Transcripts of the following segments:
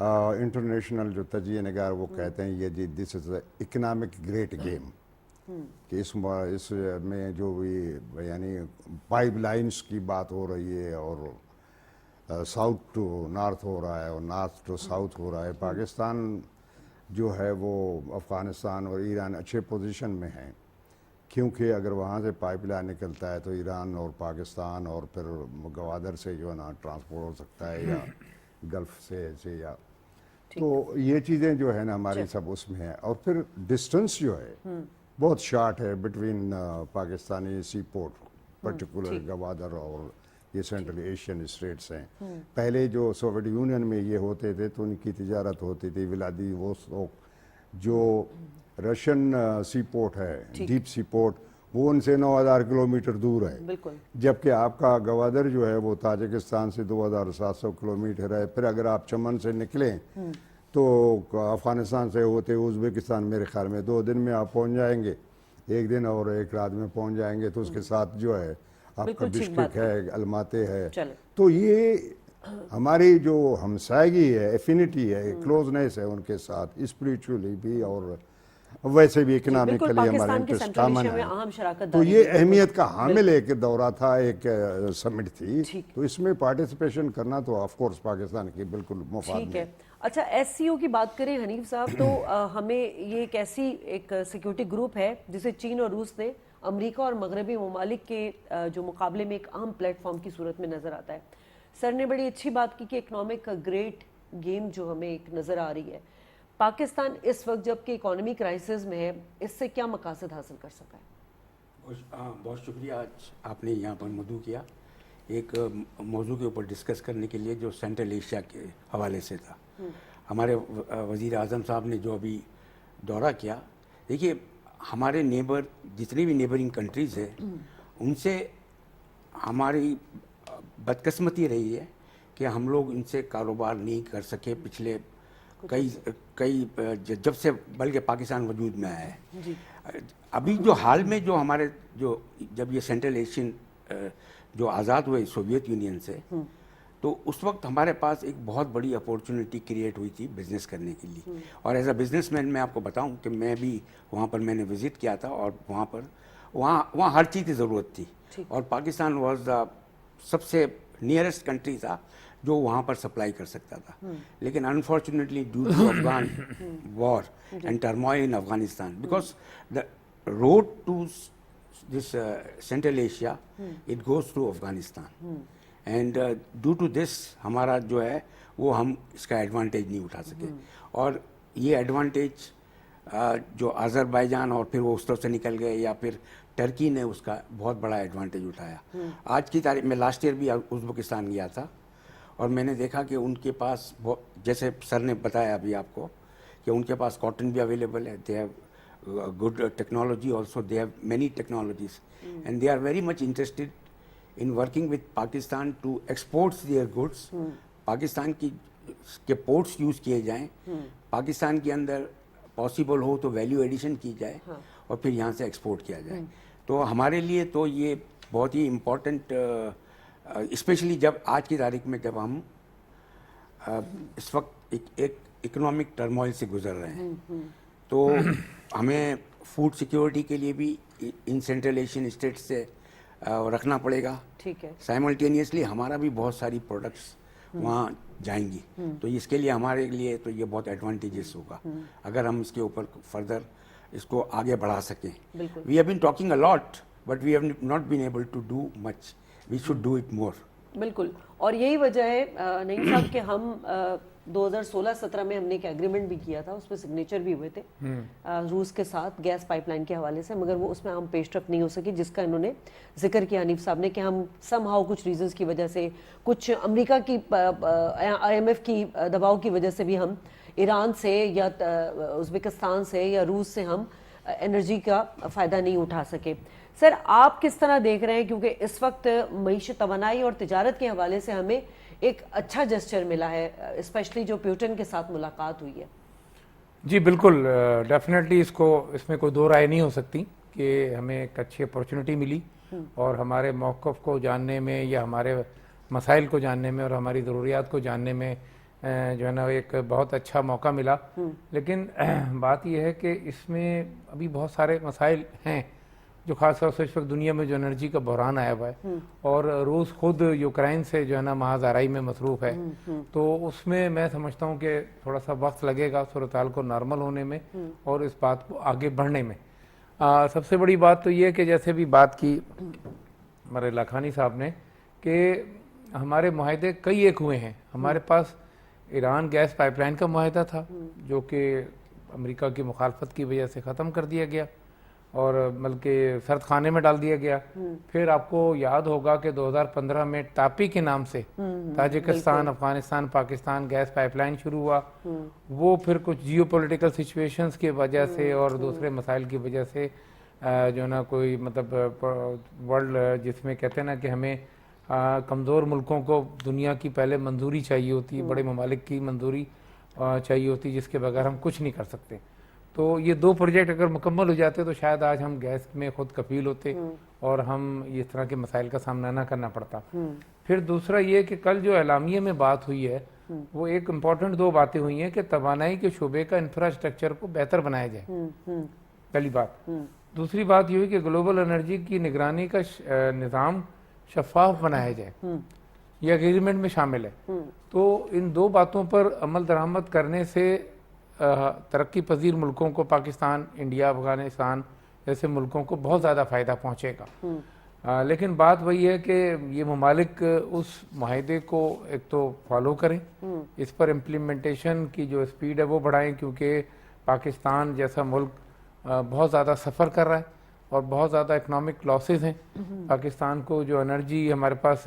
International جو تجزیہ نگار وہ کہتے ہیں یہ جی دس از اے اکنامک گریٹ گیم، کہ اس میں جو بھی یعنی پائپ لائنس کی بات ہو رہی ہے اور ساؤتھ ٹو نارتھ ہو رہا ہے اور نارتھ ٹو ساؤتھ ہو رہا ہے. پاکستان جو ہے وہ افغانستان اور ایران اچھے پوزیشن میں ہیں، کیونکہ اگر وہاں سے پائپ لائن نکلتا ہے تو ایران اور پاکستان اور پھر گوادر سے جو ہے نا ٹرانسپورٹ ہو سکتا ہے یا گلف سے یا تو یہ چیزیں جو ہے نا ہماری سب اس میں ہیں. اور پھر ڈسٹنس جو ہے بہت شارٹ ہے between Pakistani sea port particular Gwadar اور یہ سینٹرل ایشین اسٹیٹس ہیں. پہلے جو سوویت یونین میں یہ ہوتے تھے تو ان کی تجارت ہوتی تھی. ولادیووستوک جو رشین سی پورٹ ہے، ڈیپ سی پورٹ، وہ ان سے 9000 کلومیٹر دور ہے، جبکہ آپ کا گوادر جو ہے وہ تاجکستان سے 2700 کلومیٹر ہے. پھر اگر آپ چمن سے نکلیں تو افغانستان سے ہوتے ازبکستان میرے خیال میں 2 دن میں آپ پہنچ جائیں گے، 1 دن اور 1 رات میں پہنچ جائیں گے. تو اس کے ساتھ جو ہے آپ کا بشکیک ہے، الماتے ہے. تو یہ ہماری جو ہمسائیگی ہے، ایفینٹی ہے، کلوزنیس ہے ان کے ساتھ، اسپریچولی بھی اور ویسے بھی اکنامکلی ہمارے انٹرسٹ کامن ہے. تو یہ اہمیت کا حامل ایک دورہ تھا، ایک سمٹ تھی. تو اس میں پارٹیسپیشن کرنا تو آف کورس پاکستان کی بالکل مفاد میں. اچھا، ایس سی او کی بات کریں حنیف صاحب تو ہمیں یہ ایک ایسی ایک سیکیورٹی گروپ ہے جسے چین اور روس نے امریکہ اور مغربی ممالک کے جو مقابلے میں ایک اہم پلیٹ فارم کی صورت میں نظر آتا ہے. سر نے بڑی اچھی بات کی کہ اکنامک گریٹ گیم جو ہمیں ایک نظر آ رہی ہے. پاکستان اس وقت جب کہ اکانومی کرائسس میں ہے، اس سے کیا مقاصد حاصل کر سکا ہے؟ بہت شکریہ آج آپ نے یہاں پر مدعو کیا ایک موضوع کے اوپر ڈسکس کرنے کے لیے جو سینٹرل ایشیا کے حوالے سے تھا. ہمارے وزیر اعظم صاحب نے جو ابھی دورہ کیا، دیکھیے ہمارے نیبر جتنی بھی نیبرنگ کنٹریز ہیں ان سے ہماری بدقسمتی رہی ہے کہ ہم لوگ ان سے کاروبار نہیں کر سکے پچھلے کئی جب سے، بلکہ پاکستان وجود میں آیا ہے. ابھی جو حال میں جو ہمارے جب یہ سینٹرل ایشین جو آزاد ہوئے سوویت یونین سے، تو اس وقت ہمارے پاس ایک بہت بڑی اپورچونٹی کریٹ ہوئی تھی بزنس کرنے کے لیے. اور ایز اے بزنس مین میں آپ کو بتاؤں کہ میں بھی وہاں پر میں نے وزٹ کیا تھا اور وہاں ہر چیز کی ضرورت تھی. اور پاکستان واز دا سب سے نیئرسٹ کنٹری تھا جو وہاں پر سپلائی کر سکتا تھا. لیکن unfortunately due to Afghan war and turmoil in Afghanistan, because the road to this Central Asia it goes to Afghanistan, and due to this ہمارا جو ہے وہ ہم اس کا ایڈوانٹیج نہیں اٹھا سکے. اور یہ ایڈوانٹیج جو آذربائیجان اور پھر وہ اس طرف سے نکل گئے، یا پھر ٹرکی نے اس کا بہت بڑا ایڈوانٹیج اٹھایا. آج کی تاریخ میں لاسٹ ایئر بھی ازبکستان گیا تھا اور میں نے دیکھا کہ ان کے پاس جیسے سر نے بتایا ابھی آپ کو کہ ان کے پاس کاٹن بھی اویلیبل ہے، they have good technology also, they have many technologies and they are very much interested in working with Pakistan to export their goods. Pakistan کے پورٹس یوز کیے جائیں، پاکستان کے اندر پاسبل ہو تو ویلیو ایڈیشن کی جائے اور پھر یہاں سے ایکسپورٹ کیا جائے. تو ہمارے لیے تو یہ بہت ہی امپورٹنٹ، اسپیشلی جب آج کی تاریخ میں جب ہم اس وقت ایک اکنامک ٹرموائل سے گزر رہے ہیں، تو ہمیں فوڈ سیکیورٹی کے لیے بھی ان سینٹرل ایشین اسٹیٹ سے رکھنا پڑے گا. ٹھیک ہے. سائملٹینیسلی ہمارا بھی بہت ساری پروڈکٹس وہاں جائیں گی. تو اس کے لیے ہمارے لیے تو یہ بہت ایڈوانٹیجز ہوگا اگر ہم اس کے اوپر فردر اس کو آگے بڑھا سکیں. We have been talking a lot but we have not been able to do much. We should do it more. بالکل. اور یہی وجہ ہے نعیم صاحب کہ ہم 2016-17 میں ہم نے ایک ایگریمنٹ بھی کیا تھا، اس پہ سگنیچر بھی ہوئے تھے روس کے ساتھ گیس پائپ لائن کے حوالے سے، مگر وہ اس میں ہم پیش رفت نہیں ہو سکی، جس کا انہوں نے ذکر کیا حنیف صاحب نے کہ ہم سم ہاؤ کچھ ریزنز کی وجہ سے، کچھ امریکہ کی IMF کی دباؤ کی وجہ سے بھی ہم ایران سے یا ازبکستان سے یا روس سے ہم انرجی کا فائدہ نہیں اٹھا سکے. سر آپ کس طرح دیکھ رہے ہیں، کیونکہ اس وقت معیشت توانائی اور تجارت کے حوالے سے ہمیں ایک اچھا جسچر ملا ہے، اسپیشلی جو پیوٹن کے ساتھ ملاقات ہوئی ہے؟ جی بالکل، ڈیفینیٹلی اس میں کوئی دو رائے نہیں ہو سکتی کہ ہمیں ایک اچھی اپورچونٹی ملی اور ہمارے موقف کو جاننے میں یا ہمارے مسائل کو جاننے میں اور ہماری ضروریات کو جاننے میں جو ہے نا ایک بہت اچھا موقع ملا. لیکن بات یہ ہے کہ اس میں ابھی بہت سارے مسائل ہیں جو خاص طور سے اس وقت دنیا میں جو انرجی کا بحران آیا ہوا ہے اور روس خود یوکرائن سے جو ہے نا محاذ آرائی میں مصروف ہے, تو اس میں سمجھتا ہوں کہ تھوڑا سا وقت لگے گا صورتحال کو نارمل ہونے میں اور اس بات کو آگے بڑھنے میں. سب سے بڑی بات تو یہ ہے کہ جیسے بھی بات کی ہمارے لاکھانی صاحب نے کہ ہمارے معاہدے کئی ایک ہوئے ہیں. ہمارے پاس ایران گیس پائپ لائن کا معاہدہ تھا جو کہ امریکہ کی مخالفت کی وجہ سے ختم کر دیا گیا اور بلکہ سرد خانے میں ڈال دیا گیا. پھر آپ کو یاد ہوگا کہ 2015 میں ٹاپی کے نام سے Tajikistan Afghanistan Pakistan gas pipeline شروع ہوا. وہ پھر کچھ جیو پولیٹیکل سچویشنز کی وجہ سے اور دوسرے مسائل کی وجہ سے جو نا کوئی مطلب ورلڈ جس میں کہتے ہیں نا کہ ہمیں کمزور ملکوں کو دنیا کی پہلے منظوری چاہیے ہوتی, بڑے ممالک کی منظوری چاہیے ہوتی جس کے بغیر ہم کچھ نہیں کر سکتے. تو یہ دو پروجیکٹ اگر مکمل ہو جاتے تو شاید آج ہم گیس میں خود کفیل ہوتے اور ہم اس طرح کے مسائل کا سامنا نہ کرنا پڑتا. پھر دوسرا یہ کہ کل جو اعلامیے میں بات ہوئی ہے وہ ایک امپورٹنٹ دو باتیں ہوئی ہیں کہ توانائی کے شعبے کا انفراسٹرکچر کو بہتر بنایا جائے, پہلی بات. دوسری بات یہ ہوئی کہ گلوبل انرجی کی نگرانی کا نظام شفاف بنایا جائے, یہ اگریمنٹ میں شامل ہے. تو ان دو باتوں پر عمل درآمد کرنے سے ترقی پذیر ملکوں کو پاکستان انڈیا افغانستان جیسے ملکوں کو بہت زیادہ فائدہ پہنچے گا. لیکن بات وہی ہے کہ یہ ممالک اس معاہدے کو ایک تو فالو کریں, اس پر امپلیمنٹیشن کی جو سپیڈ ہے وہ بڑھائیں کیونکہ پاکستان جیسا ملک بہت زیادہ سفر کر رہا ہے اور بہت زیادہ اکنامک لاسز ہیں. پاکستان کو جو انرجی ہمارے پاس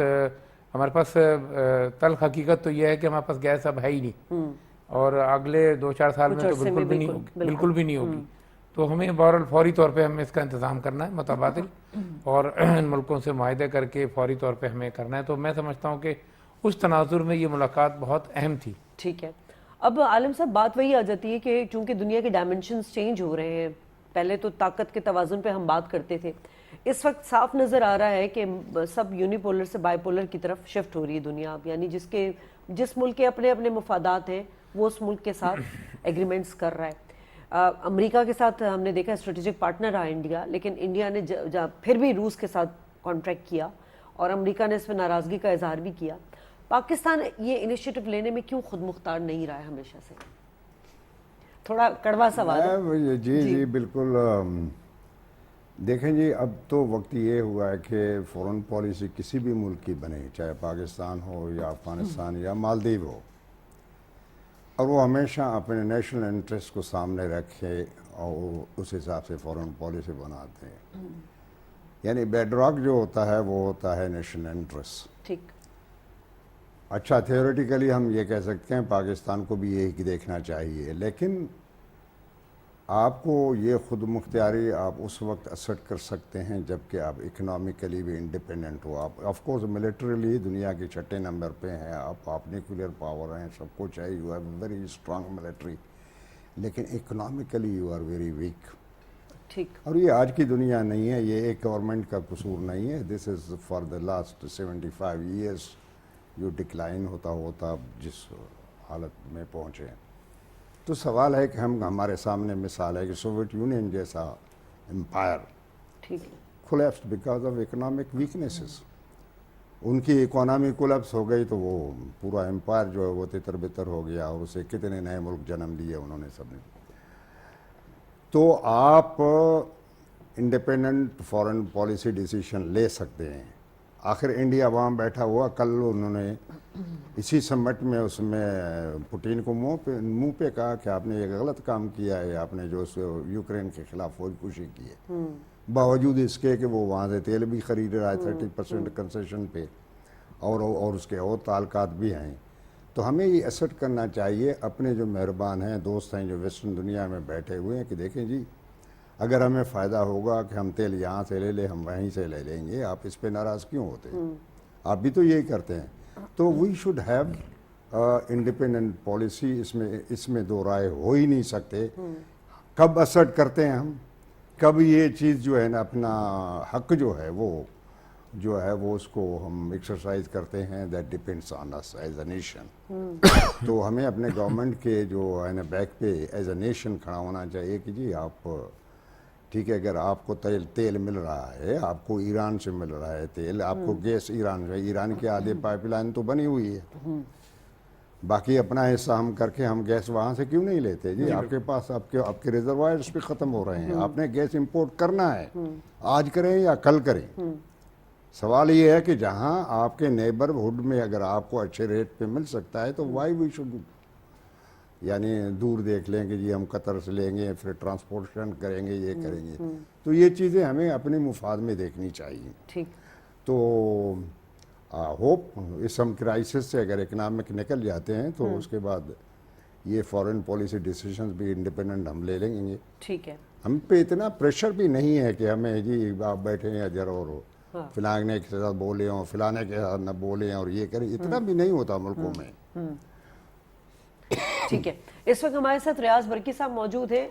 تلخ حقیقت تو یہ ہے کہ ہمارے پاس گیس اب ہے ہی نہیں اور اگلے 2-4 سال میں تو بالکل بھی نہیں ہوگی. تو ہمیں بہرحال فوری طور پہ ہمیں اس کا انتظام کرنا ہے متبادل اور ان ملکوں سے معاہدے کر کے فوری طور پہ ہمیں کرنا ہے. تو میں سمجھتا ہوں کہ اس تناظر میں یہ ملاقات بہت اہم تھی. ٹھیک ہے. اب عالم صاحب بات وہی آ جاتی ہے کہ چونکہ دنیا کے ڈائمنشنز چینج ہو رہے ہیں, پہلے تو طاقت کے توازن پہ ہم بات کرتے تھے, اس وقت صاف نظر آ رہا ہے کہ سب یونی پولر سے بائی پولر کی طرف شفٹ ہو رہی ہے دنیا. یعنی جس ملک کے اپنے اپنے مفادات ہیں وہ اس ملک کے ساتھ ایگریمنٹس کر رہا ہے. امریکہ کے ساتھ ہم نے دیکھا اسٹریٹجک پارٹنر رہا انڈیا, لیکن انڈیا نے پھر بھی روس کے ساتھ کانٹریکٹ کیا اور امریکہ نے اس پہ ناراضگی کا اظہار بھی کیا. پاکستان یہ انیشیٹو لینے میں کیوں خود مختار نہیں رہا ہے ہمیشہ سے؟ تھوڑا کڑوا سوال ہے. جی بالکل. دیکھیں جی, اب تو وقت یہ ہوا ہے کہ فورن پالیسی کسی بھی ملک کی بنے, چاہے پاکستان ہو یا افغانستان یا مالدیو ہو, اور وہ ہمیشہ اپنے نیشنل انٹرسٹ کو سامنے رکھے اور اس حساب سے فورن پالیسی بناتے ہیں. یعنی بیڈ راک جو ہوتا ہے وہ ہوتا ہے نیشنل انٹرسٹ. ٹھیک. اچھا, تھیوریٹیکلی ہم یہ کہہ سکتے ہیں پاکستان کو بھی یہی دیکھنا چاہیے, لیکن آپ کو یہ خود مختاری آپ اس وقت اسرٹ کر سکتے ہیں جب کہ آپ اکنامکلی بھی انڈیپینڈنٹ ہو. آپ آف کورس ملٹریلی دنیا کے 6 نمبر پہ ہیں, آپ نیوکلیئر پاور ہیں, سب کچھ ہے, you have very strong military, لیکن economically you are very weak. ٹھیک. اور یہ آج کی دنیا نہیں ہے, یہ ایک گورنمنٹ کا قصور نہیں ہے. This is for the last 75 years جو ڈکلائن ہوتا جس حالت میں پہنچے. تو سوال ہے کہ ہمارے سامنے مثال ہے کہ سوویت یونین جیسا empire collapsed because of economic weaknesses. ان کی اکانومی کولیپس ہو گئی تو وہ پورا امپائر جو ہے وہ تتر بتر ہو گیا, اور اسے کتنے نئے ملک جنم دیے انہوں نے سب نے. تو آپ انڈیپینڈنٹ فارن پالیسی ڈیسیشن لے سکتے ہیں. آخر انڈیا وہاں بیٹھا ہوا, کل انہوں نے اسی سمٹ میں اس میں پوٹین کو منہ پہ کہا کہ آپ نے یہ غلط کام کیا ہے, آپ نے جو یوکرین کے خلاف فوج کشی کی ہے, باوجود اس کے کہ وہ وہاں سے تیل بھی خرید رہا ہے 30% کنسیشن پہ, اور اس کے اور تعلقات بھی ہیں. تو ہمیں یہ ایسٹ کرنا چاہیے اپنے جو مہربان ہیں, دوست ہیں جو ویسٹرن دنیا میں بیٹھے ہوئے ہیں, کہ دیکھیں جی اگر ہمیں فائدہ ہوگا کہ ہم تیل یہاں سے لے لیں, ہم وہیں سے لے لیں گے, آپ اس پہ ناراض کیوں ہوتے ہیں؟ آپ بھی تو یہی کرتے ہیں. تو we should have independent policy. اس میں دو رائے ہو ہی نہیں سکتے. کب اسرٹ کرتے ہیں ہم, کب یہ چیز جو ہے نا اپنا حق جو ہے وہ جو ہے وہ اس کو ہم ایکسرسائز کرتے ہیں that depends on us as a nation. تو ہمیں اپنے گورنمنٹ کے جو ہے نا بیک پہ ایز اے نیشن کھڑا ہونا چاہیے کہ جی آپ ٹھیک ہے, اگر آپ کو تیل مل رہا ہے, آپ کو ایران سے مل رہا ہے تیل, آپ کو گیس ایران سے, ایران کی آدھے پائپ لائن تو بنی ہوئی ہے, باقی اپنا حصہ ہم کر کے ہم گیس وہاں سے کیوں نہیں لیتے جی؟ آپ کے پاس آپ کے ریزروائرز بھی ختم ہو رہے ہیں, آپ نے گیس امپورٹ کرنا ہے, آج کریں یا کل کریں. سوال یہ ہے کہ جہاں آپ کے نیبرہڈ میں اگر آپ کو اچھے ریٹ پہ مل سکتا ہے تو وائی وی شوڈ, یعنی دور دیکھ لیں کہ جی ہم قطر سے لیں گے, پھر ٹرانسپورٹیشن کریں گے, یہ کریں گے. تو یہ چیزیں ہمیں اپنے مفاد میں دیکھنی چاہیے. ٹھیک. تو ہوپ اس ہم کرائسس سے اگر اکنامک نکل جاتے ہیں تو اس کے بعد یہ فارن پالیسی ڈیسیشنز بھی انڈیپینڈنٹ ہم لے لیں گے. ٹھیک ہے. ہم پہ اتنا پریشر بھی نہیں ہے کہ ہمیں جی آپ بیٹھے ہیں ادھر اور فلانے کے ساتھ بولے ہوں, فلانے کے ساتھ نہ بولے اور یہ کریں, اتنا بھی نہیں ہوتا ملکوں میں. ٹھیک ہے. اس وقت ہمارے ساتھ ریاض برقی صاحب موجود ہیں,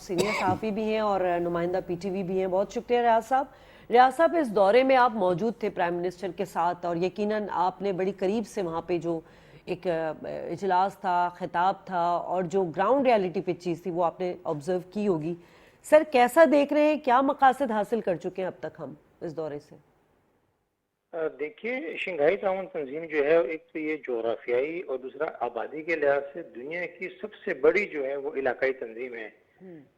سینئر صحافی بھی ہیں اور نمائندہ پی ٹی وی بھی ہیں. بہت شکریہ ریاض صاحب. ریاض صاحب, اس دورے میں آپ موجود تھے پرائم منسٹر کے ساتھ, اور یقیناً آپ نے بڑی قریب سے وہاں پہ جو ایک اجلاس تھا, خطاب تھا, اور جو گراؤنڈ ریالٹی پہ چیز تھی وہ آپ نے آبزرو کی ہوگی. سر, کیسا دیکھ رہے ہیں, کیا مقاصد حاصل کر چکے ہیں اب تک ہم اس دورے سے؟ دیکھیے, شنگھائی تعاون تنظیم جو ہے, ایک تو یہ جغرافیائی اور دوسرا آبادی کے لحاظ سے دنیا کی سب سے بڑی جو ہے وہ علاقائی تنظیم ہے.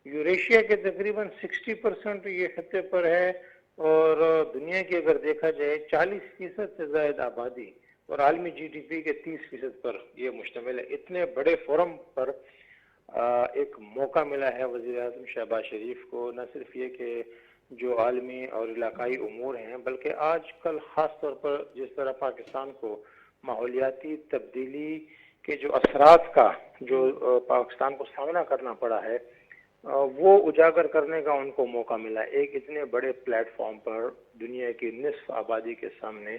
یوریشیا کے تقریباً 60% یہ خطے پر ہے, اور دنیا کی اگر دیکھا جائے 40% سے زائد آبادی اور عالمی جی ڈی پی کے 30% پر یہ مشتمل ہے. اتنے بڑے فورم پر ایک موقع ملا ہے وزیر اعظم شہباز شریف کو, نہ صرف یہ کہ جو عالمی اور علاقائی امور ہیں, بلکہ آج کل خاص طور پر جس طرح پاکستان کو ماحولیاتی تبدیلی کے جو اثرات کا جو پاکستان کو سامنا کرنا پڑا ہے, وہ اجاگر کرنے کا ان کو موقع ملا ایک اتنے بڑے پلیٹ فارم پر دنیا کی نصف آبادی کے سامنے.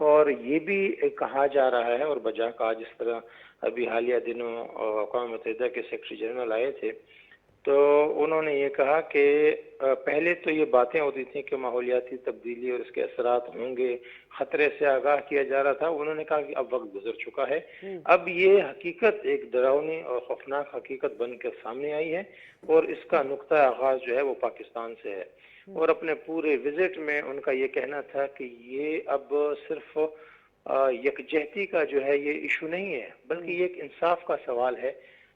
اور یہ بھی کہا جا رہا ہے اور بجا کہا, جس طرح ابھی حالیہ دنوں اقوام متحدہ کے سیکرٹری جنرل آئے تھے تو انہوں نے یہ کہا کہ پہلے تو یہ باتیں ہوتی تھیں کہ ماحولیاتی تبدیلی اور اس کے اثرات ہوں گے, خطرے سے آگاہ کیا جا رہا تھا. انہوں نے کہا کہ اب وقت گزر چکا ہے, اب یہ حقیقت ایک ڈراؤنی اور خوفناک حقیقت بن کے سامنے آئی ہے, اور اس کا نقطہ آغاز جو ہے وہ پاکستان سے ہے. اور اپنے پورے وزٹ میں ان کا یہ کہنا تھا کہ یہ اب صرف یکجہتی کا جو ہے یہ ایشو نہیں ہے, بلکہ یہ ایک انصاف کا سوال ہے.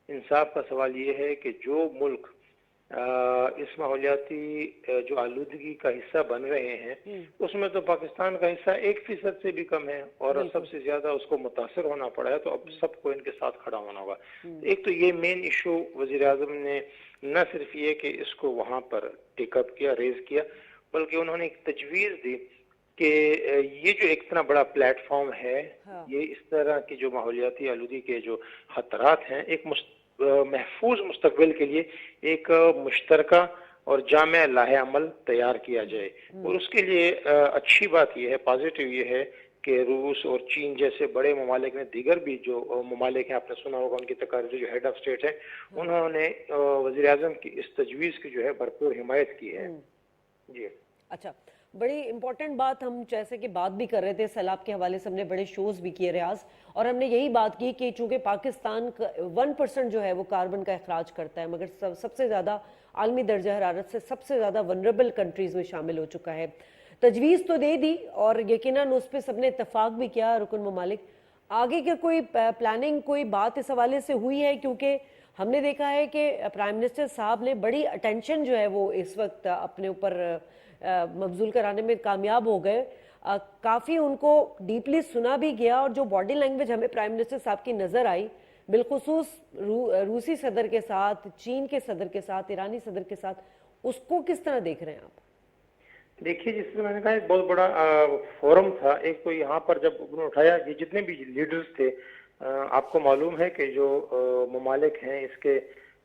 انصاف کا سوال یہ ہے کہ جو ملک اس ماحولیاتی جو آلودگی کا حصہ بن رہے ہیں اس میں تو پاکستان کا حصہ 1% سے بھی کم ہے, اور سب سے زیادہ اس کو متاثر ہونا پڑا ہے. تو اب سب کو ان کے ساتھ کھڑا ہونا ہوگا. ایک تو یہ مین ایشو وزیر اعظم نے نہ صرف یہ کہ اس کو وہاں پر ٹیک اپ کیا, ریز کیا, بلکہ انہوں نے ایک تجویز دی کہ یہ جو ایک اتنا بڑا پلیٹ فارم ہے, یہ اس طرح کی جو ماحولیاتی آلودگی کے جو خطرات ہیں ایک محفوظ مستقبل کے لیے ایک مشترکہ اور جامع لاہ عمل تیار کیا جائے. اور اس کے لیے اچھی بات یہ ہے, پازیٹیو یہ ہے کہ روس اور چین جیسے بڑے ممالک نے, دیگر بھی جو ممالک ہیں, آپ نے سنا ہوگا ان کی تقاریر جو ہیڈ آف اسٹیٹ ہے, انہوں نے وزیر اعظم کی اس تجویز کی جو ہے بھرپور حمایت کی ہے. جی اچھا, بڑی امپورٹنٹ بات ہم جیسے کہ بات بھی کر رہے تھے سیلاب کے حوالے سے, ہم نے بڑے شوز بھی کیے ریاض, اور ہم نے یہی بات کی کہ چونکہ پاکستان 1% جو ہے وہ کاربن کا اخراج کرتا ہے, مگر سب سے زیادہ عالمی درجہ حرارت سے سب سے زیادہ ونریبل کنٹریز میں شامل ہو چکا ہے. تجویز تو دے دی اور یقیناً اس پہ سب نے اتفاق بھی کیا رکن ممالک. آگے کے کوئی پلاننگ, کوئی بات اس حوالے سے ہوئی ہے؟ کیونکہ ہم نے دیکھا ہے کہ پرائم منسٹر صاحب نے بڑی اٹینشن جو ہے وہ اس وقت اپنے اوپر مبذول کرانے میں کامیاب ہو گئے, کافی ان کو ڈیپلی سنا بھی گیا, اور جو باڈی لینگویج ہمیں پرائم منسٹر صاحب کی نظر آئی بالخصوص روسی صدر کے ساتھ, چین کے صدر کے ساتھ, ایرانی صدر کے ساتھ, اس کو کس طرح دیکھ رہے ہیں آپ؟ دیکھیے, جس طرح میں نے کہا ایک بہت بڑا فورم تھا. ایک تو یہاں پر جب انہوں نے اٹھایا, یہ جتنے بھی لیڈرز تھے, آپ کو معلوم ہے کہ جو ممالک ہیں اس کے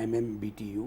MMBTU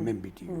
MMBTU।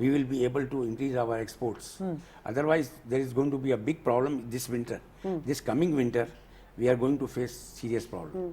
we will be able to increase our exports. Otherwise, there is going to be a big problem this winter. This coming winter, we are going to face serious problem.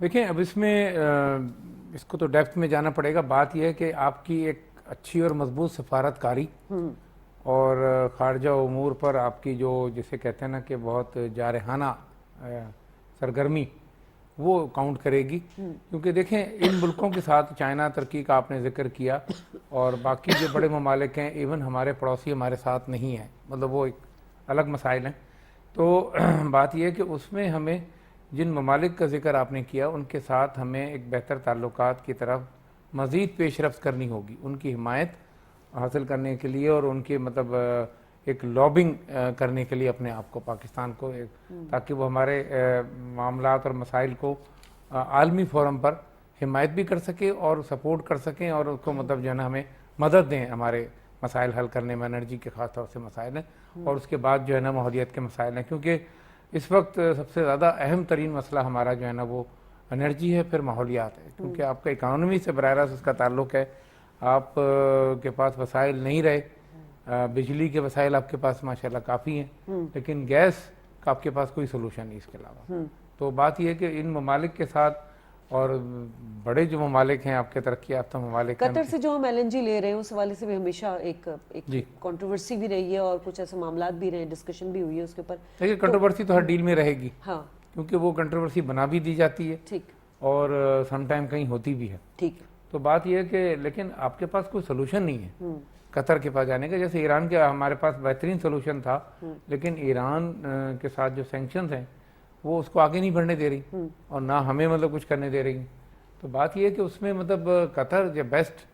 دیکھیں اب اس میں اس کو تو depth میں جانا پڑے گا. بات یہ ہے کہ آپ کی ایک اچھی اور مضبوط سفارت کاری اور خارجہ امور پر آپ کی جو جسے کہتے ہیں نا کہ بہت جارحانہ سرگرمی وہ کاؤنٹ کرے گی. کیونکہ دیکھیں ان ملکوں کے ساتھ چائنا ترکی کا آپ نے ذکر کیا اور باقی جو بڑے ممالک ہیں ایون ہمارے پڑوسی ہمارے ساتھ نہیں ہیں, مطلب وہ ایک الگ مسائل ہیں. تو بات یہ ہے کہ اس میں ہمیں جن ممالک کا ذکر آپ نے کیا ان کے ساتھ ہمیں ایک بہتر تعلقات کی طرف مزید پیش رفت کرنی ہوگی, ان کی حمایت حاصل کرنے کے لیے اور ان کے مطلب ایک لابنگ کرنے کے لیے اپنے آپ کو پاکستان کو, تاکہ وہ ہمارے معاملات اور مسائل کو عالمی فورم پر حمایت بھی کر سکے اور سپورٹ کر سکیں اور اس کو مطلب جو ہے نا ہمیں مدد دیں ہمارے مسائل حل کرنے میں. انرجی کے خاص طور سے مسائل ہیں اور اس کے بعد جو ہے نا ماحولیت کے مسائل ہیں, کیونکہ اس وقت سب سے زیادہ اہم ترین مسئلہ ہمارا جو ہے نا وہ انرجی ہے, پھر ماحولیات ہے. کیونکہ آپ کا اکانومی سے براہ راست اس کا تعلق ہے. آپ کے پاس وسائل نہیں رہے, بجلی کے وسائل آپ کے پاس ماشاءاللہ کافی ہیں, لیکن گیس کا آپ کے پاس کوئی سلوشن نہیں اس کے علاوہ. تو بات یہ ہے کہ ان ممالک کے ساتھ اور بڑے جو ممالک ہیں آپ کے ترقی یافتہ ممالک ہیں, قطر سے جو ہم LNG لے رہے ہیں اس حوالے سے بھی ہمیشہ ایک کنٹروورسی بھی رہی ہے اور کچھ ایسے معاملات بھی رہے ہیں, ڈسکشن بھی ہوئی ہے اس کے اوپر. دیکھیے کنٹروورسی تو ہر ڈیل میں رہے گی, ہاں, کیونکہ وہ کنٹروورسی بنا بھی دی جاتی ہے ٹھیک, اور سم ٹائم کہیں ہوتی بھی ہے. ٹھیک. تو بات یہ ہے کہ لیکن آپ کے پاس کوئی سلوشن نہیں ہے قطر کے پاس جانے کا. جیسے ایران کے ہمارے پاس بہترین سلوشن تھا, لیکن ایران کے ساتھ جو سینکشنز ہیں وہ اس کو آگے نہیں بڑھنے دے رہی اور نہ ہمیں مطلب کچھ کرنے دے رہی. تو بات یہ ہے کہ اس میں مطلب قطر جو بیسٹ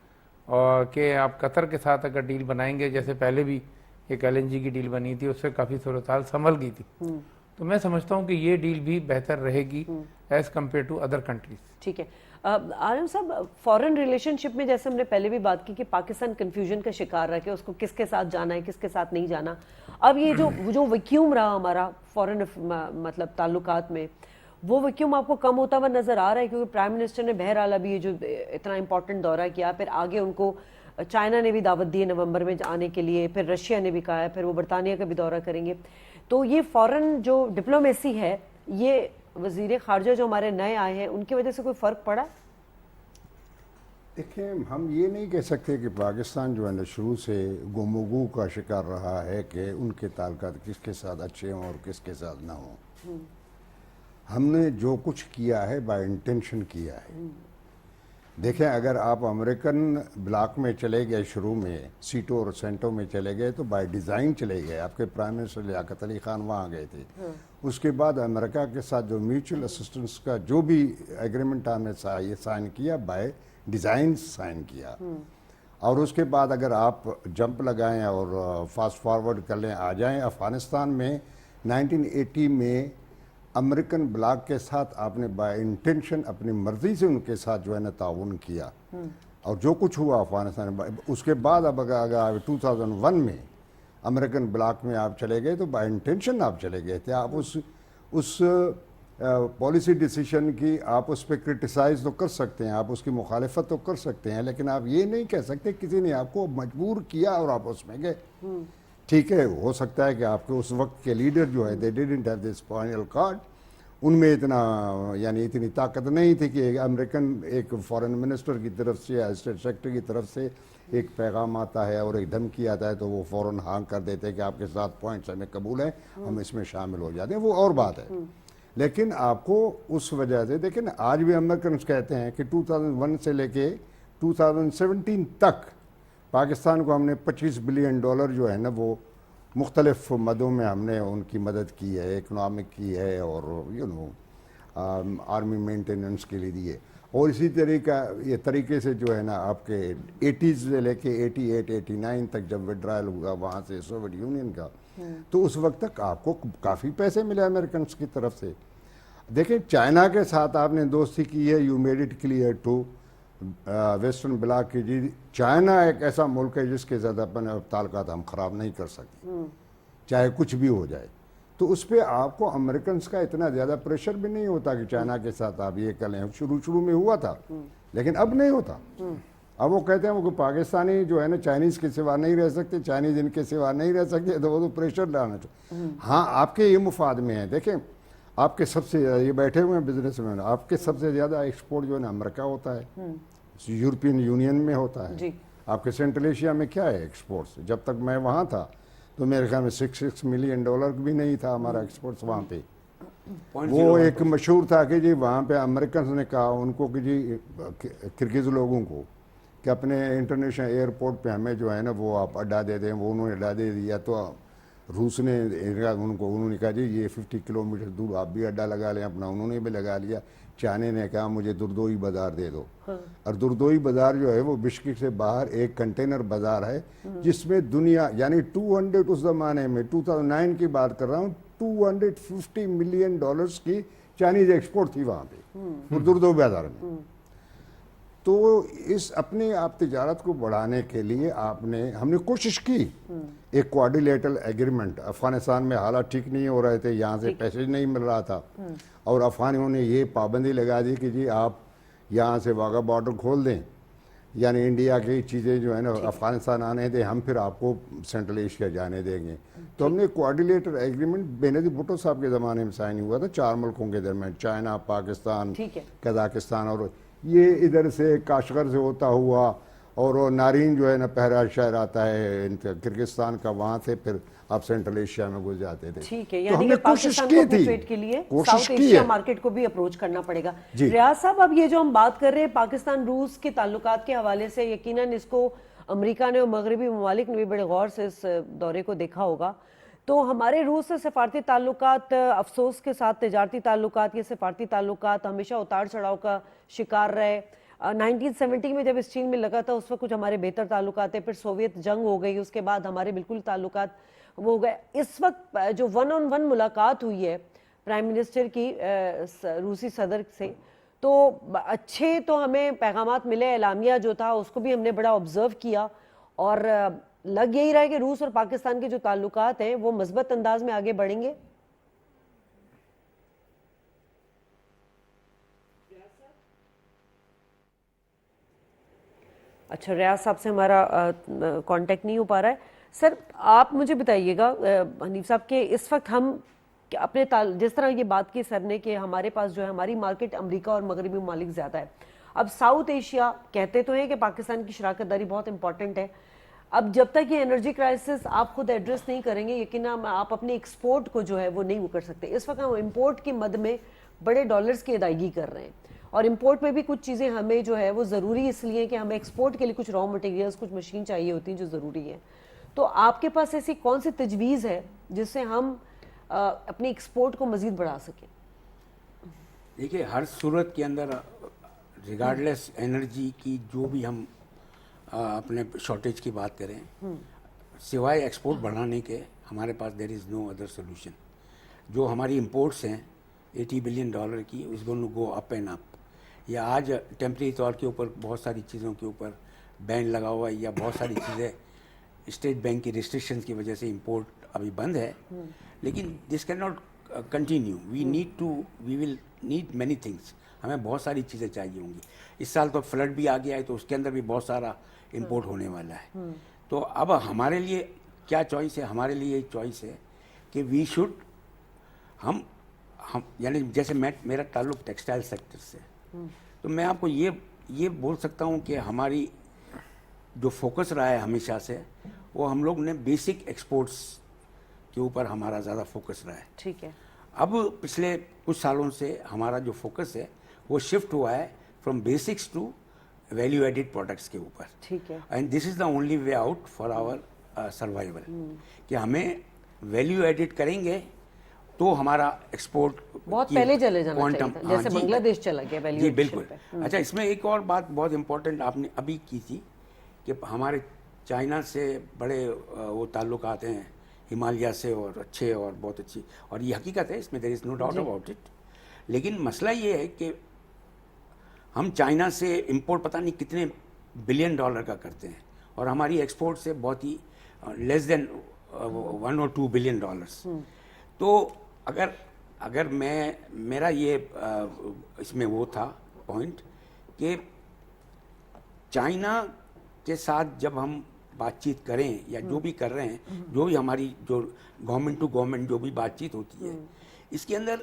کہ آپ قطر کے ساتھ اگر ڈیل بنائیں گے, جیسے پہلے بھی ایک LNG کی ڈیل بنی تھی, اس سے کافی صورتحال سنبھل گئی تھی. تو میں سمجھتا ہوں کہ یہ ڈیل بھی بہتر رہے گی as compare to other countries. ٹھیک ہے. عالم صاحب, فورن ریلیشن شپ میں جیسے ہم نے پہلے بھی بات کی کہ پاکستان کنفیوژن کا شکار رہا کہ اس کو کس کے ساتھ جانا ہے کس کے ساتھ نہیں جانا. اب یہ جو ویکیوم رہا ہمارا فورن مطلب تعلقات میں, وہ ویکیوم آپ کو کم ہوتا ہوا نظر آ رہا ہے؟ کیونکہ پرائم منسٹر نے بہرحال ابھی یہ جو اتنا امپورٹنٹ دورہ کیا, پھر آگے ان کو چائنا نے بھی دعوت دی ہے نومبر میں آنے کے لیے, پھر رشیا نے بھی کہا ہے, پھر وہ برطانیہ کا بھی دورہ کریں گے. تو یہ فورن جو ڈپلومیسی ہے, یہ وزیر خارجہ جو ہمارے نئے آئے ہیں ان کی وجہ سے کوئی فرق پڑا؟ دیکھیں, ہم یہ نہیں کہہ سکتے کہ پاکستان جو ہے نا شروع سے گمگو کا شکار رہا ہے کہ ان کے تعلقات کس کے ساتھ اچھے ہوں اور کس کے ساتھ نہ ہوں. ہم نے جو کچھ کیا ہے بائی انٹینشن کیا ہے. دیکھیں, اگر آپ امریکن بلاک میں چلے گئے شروع میں, سیٹوں اور سینٹوں میں چلے گئے تو بائی ڈیزائن چلے گئے. آپ کے پرائم منسٹر لیاقت علی خان وہاں گئے تھے. اس کے بعد امریکہ کے ساتھ جو میوچل اسسٹنس کا جو بھی ایگریمنٹ ہم نے سائن کیا, بائی ڈیزائن سائن کیا. اور اس کے بعد اگر آپ جمپ لگائیں اور فاسٹ فارورڈ کر لیں, آ جائیں افغانستان میں 1980 میں امریکن بلاک کے ساتھ آپ نے بائی انٹینشن اپنی مرضی سے ان کے ساتھ جو ہے نا تعاون کیا, اور جو کچھ ہوا افغانستان میں. اس کے بعد اب اگر 2001 میں امریکن بلاک میں آپ چلے گئے تو بائی انٹینشن آپ چلے گئے تھے. آپ اس پالیسی ڈیسیشن کی آپ اس پہ کرٹیسائز تو کر سکتے ہیں, آپ اس کی مخالفت تو کر سکتے ہیں, لیکن آپ یہ نہیں کہہ سکتے کسی نے آپ کو مجبور کیا اور آپ اس میں گئے. ٹھیک ہے, ہو سکتا ہے کہ آپ کے اس وقت کے لیڈر جو ہے they didn't have this final card, ان میں اتنی طاقت نہیں تھی کہ امریکن ایک فارن منسٹر کی طرف سے یا اسٹیٹ سیکرٹری کی طرف سے ایک پیغام آتا ہے اور ایک دھمکی آتا ہے تو وہ فوراً ہاں کر دیتے ہیں کہ آپ کے ساتھ پوائنٹس ہمیں قبول ہیں, ہم اس میں شامل ہو جاتے ہیں. وہ اور بات ہے. لیکن آپ کو اس وجہ سے دیکھیں نا, آج بھی امریکنز کہتے ہیں کہ 2001 سے لے کے 2017 تک پاکستان کو ہم نے $25 بلین جو ہے نا وہ مختلف مدوں میں ہم نے ان کی مدد کی ہے, اکنامک کی ہے اور آرمی مینٹیننس کے لیے دیے. اور اسی طریقے سے جو ہے نا آپ کے 80s سے لے کے 88 89 تک جب وڈرائل ہوا وہاں سے سوویت یونین کا, تو اس وقت تک آپ کو کافی پیسے ملے امریکنس کی طرف سے. دیکھیں, چائنا کے ساتھ آپ نے دوستی کی ہے, you made it clear to western bloc کی, جی چائنا ایک ایسا ملک ہے جس کے زیادہ اپنے تعلقات ہم خراب نہیں کر سکتے چاہے کچھ بھی ہو جائے. تو اس پہ آپ کو امریکنس کا اتنا زیادہ پریشر بھی نہیں ہوتا کہ چائنا کے ساتھ آپ یہ کر لیں. شروع میں ہوا تھا, لیکن اب نہیں ہوتا. اب وہ کہتے ہیں وہ پاکستانی جو ہے نا چائنیز کے سوا نہیں رہ سکتے, چائنیز ان کے سوا نہیں رہ سکتے, تو وہ تو پریشر ڈالنا چاہتے. ہاں, آپ کے یہ مفاد میں ہے. دیکھیں, آپ کے سب سے یہ بیٹھے ہوئے ہیں بزنس مین, آپ کے سب سے زیادہ ایکسپورٹ جو ہے نا امریکہ ہوتا ہے, یورپین یونین میں ہوتا ہے. جی. آپ کے سینٹرل ایشیا میں کیا ہے ایکسپورٹس؟ جب تک میں وہاں تھا تو میرے خیال میں $6 ملین بھی نہیں تھا ہمارا ایکسپورٹس وہاں پہ. وہ ایک مشہور تھا کہ جی وہاں پہ امریکنز نے کہا ان کو کہ جی کرگز لوگوں کو کہ اپنے انٹرنیشنل ایئرپورٹ پہ ہمیں جو ہے نا وہ آپ اڈا دے دیں. وہ انہوں نے اڈا دے دیا تو روس نے انہوں نے کہا جی یہ 50 کلومیٹر دور آپ بھی اڈا لگا لیں اپنا, انہوں نے بھی لگا لیا. چائنا نے کہا مجھے دردوئی بازار دے دو, اور دردوئی بازار جو ہے وہ بشکک سے باہر ایک کنٹینر بازار ہے جس میں دنیا یعنی 200 اس زمانے میں 2009 کی بات کر رہا ہوں, $250 ملین کی چائنیز ایکسپورٹ تھی وہاں پہ دردوئی بازار میں. تو اس اپنے آپ تجارت کو بڑھانے کے لیے ہم نے کوشش کی ایک کوارڈیلیٹرل ایگریمنٹ. افغانستان میں حالات ٹھیک نہیں ہو رہے تھے, یہاں سے پیسج نہیں مل رہا تھا, اور افغانوں نے یہ پابندی لگا دی کہ جی آپ یہاں سے واگا بارڈر کھول دیں, یعنی انڈیا کی چیزیں جو ہے نا افغانستان آنے دیں, ہم پھر آپ کو سینٹرل ایشیا جانے دیں گے. تو ہم نے کوارڈیلیٹر ایگریمنٹ بینظیر بھٹو صاحب کے زمانے میں سائن ہوا تھا 4 ملکوں کے درمیان, چائنا, پاکستان, قزاقستان, اور یہ ادھر سے کاشغر سے ہوتا ہوا, اور وہ نارین جو ہے نا پہلا شہر آتا ہے کرگستان کا, وہاں سے پھر آپ سینٹرل ایشیا میں گھس جاتے تھے. ٹھیک ہے, تو ہم یعنی نے کہ کوشش پاکستان کی کو اپنے تھی, ٹریڈ کے لیے کوشش ساؤتھ کی ایشیا ہے. مارکیٹ کو بھی اپروچ کرنا پڑے گا. جی. ریاض صاحب, اب یہ جو ہم بات کر رہے ہیں پاکستان روس کے تعلقات کے حوالے سے, یقیناً اس کو امریکہ نے اور مغربی ممالک نے بھی بڑے غور سے اس دورے کو دیکھا ہوگا. تو ہمارے روس سے سفارتی تعلقات افسوس کے ساتھ تجارتی تعلقات, یہ سفارتی تعلقات ہمیشہ اتار چڑھاؤ کا شکار رہے. 1970 میں جب اس چین میں لگا تھا اس وقت کچھ ہمارے بہتر تعلقات ہیں, پھر سوویت جنگ ہو گئی, اس کے بعد ہمارے بالکل تعلقات وہ ہو گئے. اس وقت جو 1-on-1 ملاقات ہوئی ہے پرائم منسٹر کی روسی صدر سے, تو اچھے تو ہمیں پیغامات ملے, اعلامیہ جو تھا اس کو بھی ہم نے بڑا آبزرو کیا, اور لگ یہی رہا ہے کہ روس اور پاکستان کے جو تعلقات ہیں وہ مثبت انداز میں آگے بڑھیں گے. اچھا, ریاض صاحب سے ہمارا کانٹیکٹ نہیں ہو پا رہا ہے. سر آپ مجھے بتائیے گا حنیف صاحب کہ اس وقت ہم اپنے جس طرح یہ بات کی سر نے کہ ہمارے پاس جو ہے ہماری مارکیٹ امریکہ اور مغربی ممالک زیادہ ہے. اب ساؤتھ ایشیا کہتے تو ہیں کہ پاکستان کی شراکت داری بہت امپورٹنٹ ہے. اب جب تک یہ انرجی کرائسس آپ خود ایڈریس نہیں کریں گے, یقیناً آپ اپنے ایکسپورٹ کو جو ہے وہ نہیں کر سکتے. اس وقت ہم امپورٹ کی مد میں بڑے ڈالرز کی ادائیگی کر رہے ہیں, اور امپورٹ میں بھی کچھ چیزیں ہمیں جو ہے وہ ضروری اس لیے کہ ہمیں ایکسپورٹ کے لیے کچھ را مٹیریلز, کچھ مشین چاہیے ہوتی ہیں جو ضروری ہیں. تو آپ کے پاس ایسی کون سی تجویز ہے جس سے ہم اپنی ایکسپورٹ کو مزید بڑھا سکیں؟ دیکھیے, ہر صورت کے اندر ریگارڈلیس انرجی کی جو بھی ہم اپنے شارٹیج کی بات کریں, سوائے ایکسپورٹ بڑھانے کے ہمارے پاس دیر از نو ادر سولوشن. جو ہماری امپورٹس ہیں $80 بلین کی, اس گون گو اپ اینڈ اپ. یا آج ٹیمپریری طور کے اوپر بہت ساری چیزوں کے اوپر بین لگا ہوا ہے, یا بہت ساری چیزیں اسٹیٹ بینک کی ریسٹرکشنز کی وجہ سے امپورٹ ابھی بند ہے, لیکن this can not continue. We will need many things. ہمیں بہت ساری چیزیں چاہیے ہوں گی. اس سال تو فلڈ بھی آ گیا ہے, تو اس کے اندر بھی بہت سارا امپورٹ ہونے والا ہے. تو اب ہمارے لیے کیا چوائس ہے؟ ہمارے لیے ایک چوائس ہے کہ وی شوڈ ہم یعنی جیسے میرا تعلق ٹیکسٹائل سیکٹر سے, تو میں آپ کو یہ بول سکتا ہوں کہ ہماری جو فوکس رہا ہے ہمیشہ سے, وہ ہم لوگ نے بیسک ایکسپورٹس کے اوپر ہمارا زیادہ فوکس رہا ہے. ٹھیک ہے. اب پچھلے کچھ سالوں سے ہمارا جو فوکس ہے وہ شفٹ ہوا ہے from basics to value added products کے اوپر. ٹھیک ہے. And this is the only way out for our survival, کہ ہمیں ویلیو ایڈیڈ کریں گے تو ہمارا ایکسپورٹ بہت پہلے چلے جانا چاہیے تھا, جیسے بنگلہ دیش چلا گیا ویلیو جی بالکل. اچھا, اس میں ایک اور بات بہت امپورٹنٹ آپ نے ابھی کی تھی کہ ہمارے چائنا سے بڑے وہ تعلقات ہیں ہمالیہ سے, اور اچھے اور بہت اچھی, اور یہ حقیقت ہے, اس میں دیر از نو ڈاؤٹ اباؤٹ اٹ. لیکن مسئلہ یہ ہے کہ ہم چائنا سے امپورٹ پتہ نہیں کتنے $1 بلین کا کرتے ہیں, اور ہماری ایکسپورٹ سے بہت ہی لیس دین $1 or $2 بلین. تو اگر میرا یہ اس میں وہ تھا پوائنٹ کہ چائنا کے ساتھ جب ہم بات چیت کریں یا جو بھی کر رہے ہیں, جو بھی ہماری جو گورنمنٹ ٹو گورنمنٹ جو بھی بات چیت ہوتی ہے, اس کے اندر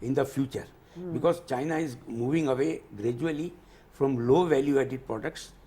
in the future, because China is moving away gradually from low value added products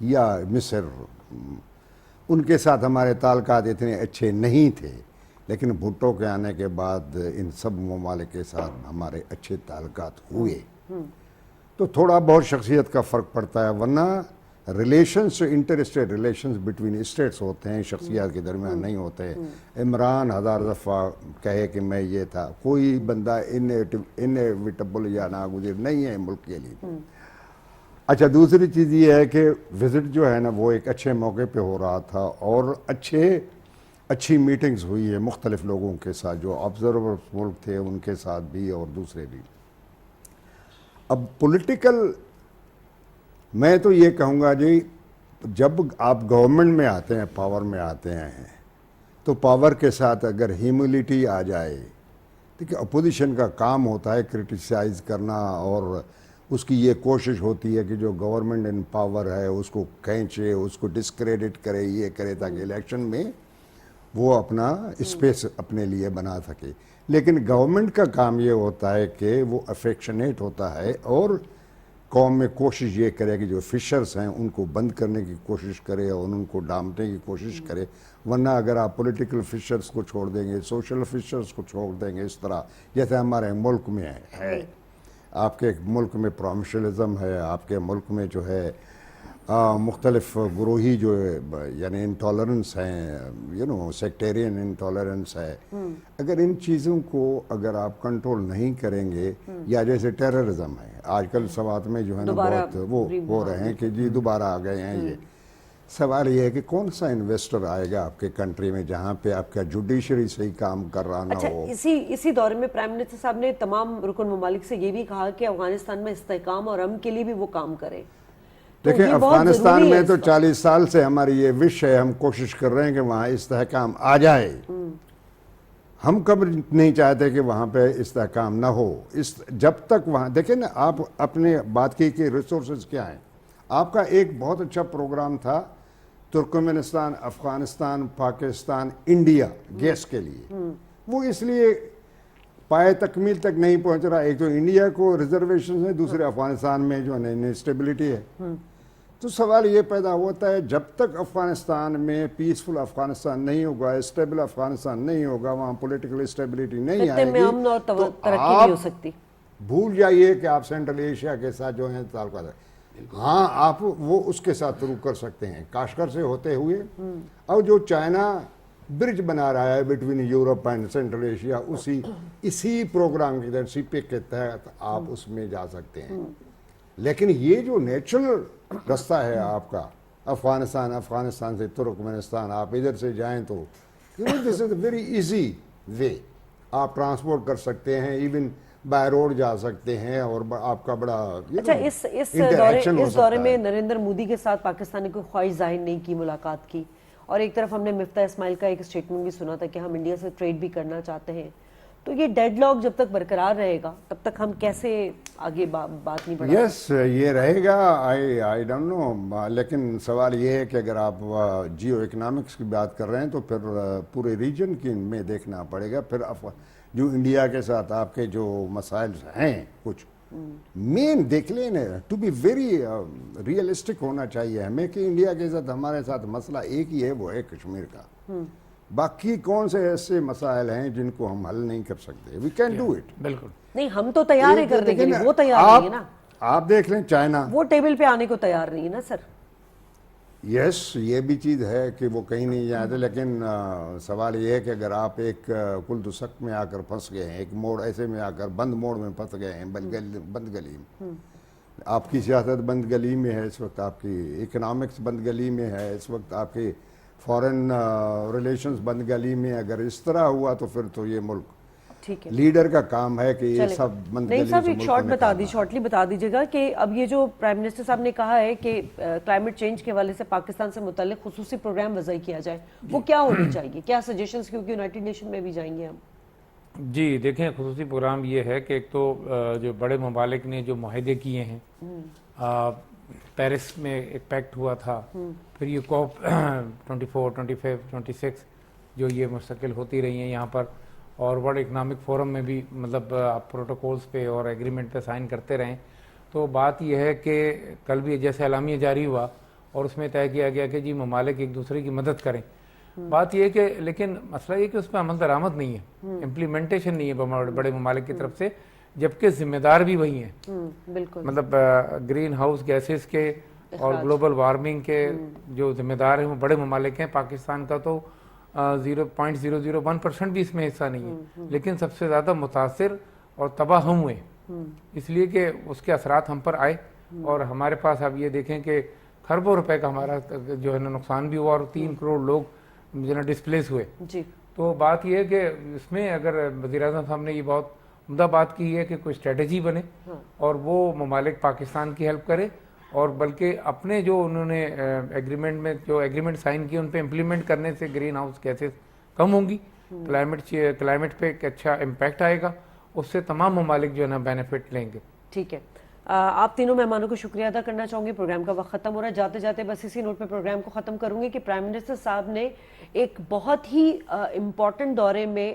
یا مصر، ان کے ساتھ ہمارے تعلقات اتنے اچھے نہیں تھے، لیکن بھٹو کے آنے کے بعد ان سب ممالک کے ساتھ ہمارے اچھے تعلقات ہوئے، تو تھوڑا بہت شخصیت کا فرق پڑتا ہے، ورنہ relations inter state relations between states ہوتے ہیں، شخصیات کے درمیان نہیں ہوتے۔ عمران ہزار دفعہ کہے کہ میں یہ تھا، کوئی بندہ انیویٹیبل یا ناگزیر نہیں ہے ملک کے لیے۔ اچھا، دوسری چیز یہ ہے کہ وزٹ جو ہے نا وہ ایک اچھے موقع پہ ہو رہا تھا، اور اچھی میٹنگز ہوئی ہے مختلف لوگوں کے ساتھ، جو آبزرور ملک تھے ان کے ساتھ بھی اور دوسرے بھی۔ اب پولیٹیکل، میں تو یہ کہوں گا جی، جب آپ گورنمنٹ میں آتے ہیں، پاور میں آتے ہیں، تو پاور کے ساتھ اگر ہیوملٹی آ جائے، دیکھیں اپوزیشن کا کام ہوتا ہے کرٹیسائز کرنا، اور اس کی یہ کوشش ہوتی ہے کہ جو گورنمنٹ ان پاور ہے اس کو کھینچے، اس کو ڈسکریڈٹ کرے، یہ کرے تاکہ الیکشن میں وہ اپنا اسپیس اپنے لیے بنا سکے۔ لیکن گورنمنٹ کا کام یہ ہوتا ہے کہ وہ افیکشنیٹ ہوتا ہے اور قوم میں کوشش یہ کرے کہ جو فشرز ہیں ان کو بند کرنے کی کوشش کرے اور ان کو ڈانٹنے کی کوشش کرے۔ ورنہ اگر آپ پولیٹیکل فشرز کو چھوڑ دیں گے، سوشل فشرز کو چھوڑ دیں گے، اس طرح جیسے ہمارے ملک میں ہے، آپ کے ملک میں پروونشلزم ہے، آپ کے ملک میں جو ہے مختلف گروہی جو یعنی انٹالرنس ہیں، سیکٹیرین انٹالرنس ہے، اگر ان چیزوں کو اگر آپ کنٹرول نہیں کریں گے، یا جیسے ٹیررزم ہے آج کل سوات میں جو ہے نا بہت وہ ہو رہے ہیں کہ جی دوبارہ آ گئے ہیں۔ یہ سوال یہ ہے کہ کون سا انویسٹر آئے گا آپ کے کنٹری میں جہاں پہ آپ کا جوڈیشری صحیح کام کر رہا نہ ہو۔ اسی دورے میں پرائم منسٹر صاحب نے تمام رکن ممالک سے یہ بھی کہا کہ افغانستان میں استحکام اور امن کے لیے بھی وہ کام کرے۔ دیکھیں افغانستان میں تو 40 سال سے ہماری یہ وش ہے، ہم کوشش کر رہے ہیں کہ وہاں استحکام آ جائے۔ ہم کب نہیں چاہتے کہ وہاں پہ استحکام نہ ہو، جب تک وہاں دیکھیں نا، آپ اپنے بات کی کہ ریسورسز کیا ہیں۔ آپ کا ایک بہت اچھا پروگرام تھا Turkmenistan, Afghanistan, Pakistan, India gas کے لیے، وہ اس لیے پائے تکمیل تک نہیں پہنچ رہا۔ ایک تو انڈیا کو ریزرویشن ہے، دوسرے افغانستان میں جو ہے انسٹیبلٹی ہے۔ تو سوال یہ پیدا ہوتا ہے جب تک افغانستان میں پیسفل افغانستان نہیں ہوگا، اسٹیبل افغانستان نہیں ہوگا، وہاں پولیٹیکل اسٹیبلٹی نہیں آئے گی، تو آپ بھول جائیے کہ آپ سینٹرل ایشیا کے ساتھ جو ہیں تعلقات ہے۔ ہاں آپ وہ اس کے ساتھ شروع کر سکتے ہیں کاشغر سے ہوتے ہوئے، اور جو چائنا برج بنا رہا ہے between Europe and central Asia, اسی پروگرام کے تحت، سی پیک کے تحت آپ اس میں جا سکتے ہیں۔ لیکن یہ جو نیچرل رستہ ہے آپ کا، افغانستان سے ترکمانستان، آپ ادھر سے جائیں تو دس از اے ویری ایزی وے، آپ ٹرانسپورٹ کر سکتے ہیں، ایون بائی روڈ جا سکتے ہیں، اور آپ کا بڑا انٹریکشن اس دورے میں نریندر مودی کے ساتھ پاکستان نے کوئی خواہش ظاہر نہیں کی ملاقات کی، اور ایک طرف ہم نے مفتاح اسماعیل کا ایک اسٹیٹمنٹ بھی سنا تھا کہ ہم انڈیا سے ٹریڈ بھی کرنا چاہتے ہیں۔ تو یہ ڈیڈ لاک جب تک برقرار رہے گا تب تک ہم کیسے آگے بات نہیں بڑھا؟ یس یہ رہے گا، آئی ڈونٹ نو، لیکن سوال یہ ہے کہ اگر آپ جیو اکنامکس کی بات کر رہے ہیں تو پھر پورے ریجن کی میں دیکھنا پڑے گا۔ پھر جو انڈیا کے ساتھ آپ کے جو مسائل ہیں کچھ مین دیکھ لیں، ٹو بی ویری ریئلسٹک ہونا چاہیے ہمیں کہ انڈیا کے ساتھ ہمارے ساتھ مسئلہ ایک ہی ہے، وہ ہے کشمیر کا۔ باقی کون سے ایسے مسائل ہیں جن کو ہم حل نہیں کر سکتے؟ We can do it. بالکل نہیں، ہم تو تیار ہیں کرنے کے لیے، وہ تیار نہیں ہے نا۔ آپ دیکھ لیں چائنا، وہ ٹیبل پہ آنے کو تیار نہیں ہے نا سر۔ یس یہ بھی چیز ہے کہ وہ کہیں نہیں جاتے، لیکن سوال یہ ہے کہ اگر آپ ایک کل دسک میں آ کر پھنس گئے ہیں، ایک موڑ ایسے میں آ کر بند موڑ میں پھنس گئے ہیں، بند گلی میں، آپ کی سیاست بند گلی میں ہے اس وقت، آپ کی اکنامکس بند گلی میں ہے اس وقت، آپ کی فارن ریلیشنز بند گلی میں، اگر اس طرح ہوا تو پھر تو یہ ملک ٹھیک ہے، لیڈر کا کام ہے کہ یہ سب بند گلی نہیں سے صاحب ایک ملک شارٹلی بتا دیجیے گا کہ اب یہ جو پرائم منسٹر صاحب نے کہا ہے کہ کلائمیٹ چینج کے حوالے سے پاکستان سے متعلق خصوصی پروگرام وضع کیا جائے، وہ کیا ہونی چاہیے؟ کیا سجیشنز، کیونکہ یونائٹڈ نیشن میں بھی جائیں گے ہم؟ جی دیکھیں، خصوصی پروگرام یہ ہے کہ ایک تو جو بڑے ممالک نے جو معاہدے کیے ہیں، پیرس میں ایک پیکٹ ہوا تھا، پھر یہ کوپ 24، 25، 26 جو یہ مستقل ہوتی رہی ہیں یہاں پر، اور ورلڈ اکنامک فورم میں بھی مطلب آپ پروٹوکولز پہ اور ایگریمنٹ پہ سائن کرتے رہیں۔ تو بات یہ ہے کہ کل بھی جیسے اعلامیہ جاری ہوا اور اس میں طے کیا گیا کہ جی ممالک ایک دوسرے کی مدد کریں. بات یہ ہے کہ لیکن مسئلہ یہ کہ اس پہ عمل درآمد نہیں ہے, امپلیمنٹیشن نہیں ہے بڑے ممالک کی طرف سے, جبکہ ذمہ دار بھی وہی ہیں. بالکل مطلب گرین ہاؤس گیسز کے اور گلوبل وارمنگ کے جو ذمہ دار ہیں وہ بڑے ممالک ہیں. پاکستان کا تو 0.001% بھی اس میں حصہ نہیں ہے, لیکن سب سے زیادہ متاثر اور تباہ ہم ہوئے, اس لیے کہ اس کے اثرات ہم پر آئے. اور ہمارے پاس اب یہ دیکھیں کہ کھربوں روپے کا ہمارا جو ہے نا نقصان بھی ہوا, اور 3 کروڑ لوگ جو ہے نا ڈسپلیس ہوئے. جی تو بات یہ ہے کہ اس میں اگر وزیر اعظم صاحب نے یہ بہت عمدہ بات کی ہے کہ کوئی اسٹریٹجی بنے اور وہ ممالک پاکستان کی ہیلپ کرے, اور بلکہ اپنے جو انہوں نے ایگریمنٹ میں جو ایگریمنٹ سائن کیے ان پہ امپلیمنٹ کرنے سے گرین ہاؤس گیسز کم ہوں گی, کلائمیٹ پہ ایک اچھا امپیکٹ آئے گا, اس سے تمام ممالک جو ہے نا بینیفٹ لیں گے. ٹھیک ہے. آپ تینوں مہمانوں کو شکریہ ادا کرنا چاہوں گی. پروگرام کا وقت ختم ہو رہا ہے. جاتے جاتے بس اسی نوٹ پہ پروگرام کو ختم کروں گی کہ پرائم منسٹر صاحب نے ایک بہت ہی امپورٹنٹ دورے میں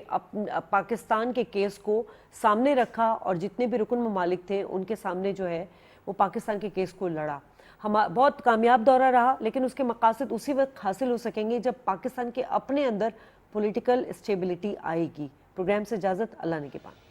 پاکستان کے کیس کو سامنے رکھا, اور جتنے بھی رکن ممالک تھے ان کے سامنے جو ہے وہ پاکستان کے کیس کو لڑا. بہت کامیاب دورہ رہا, لیکن اس کے مقاصد اسی وقت حاصل ہو سکیں گے جب پاکستان کے اپنے اندر پولیٹیکل اسٹیبلٹی آئے گی. پروگرام سے اجازت, اللہ نے کے پاس.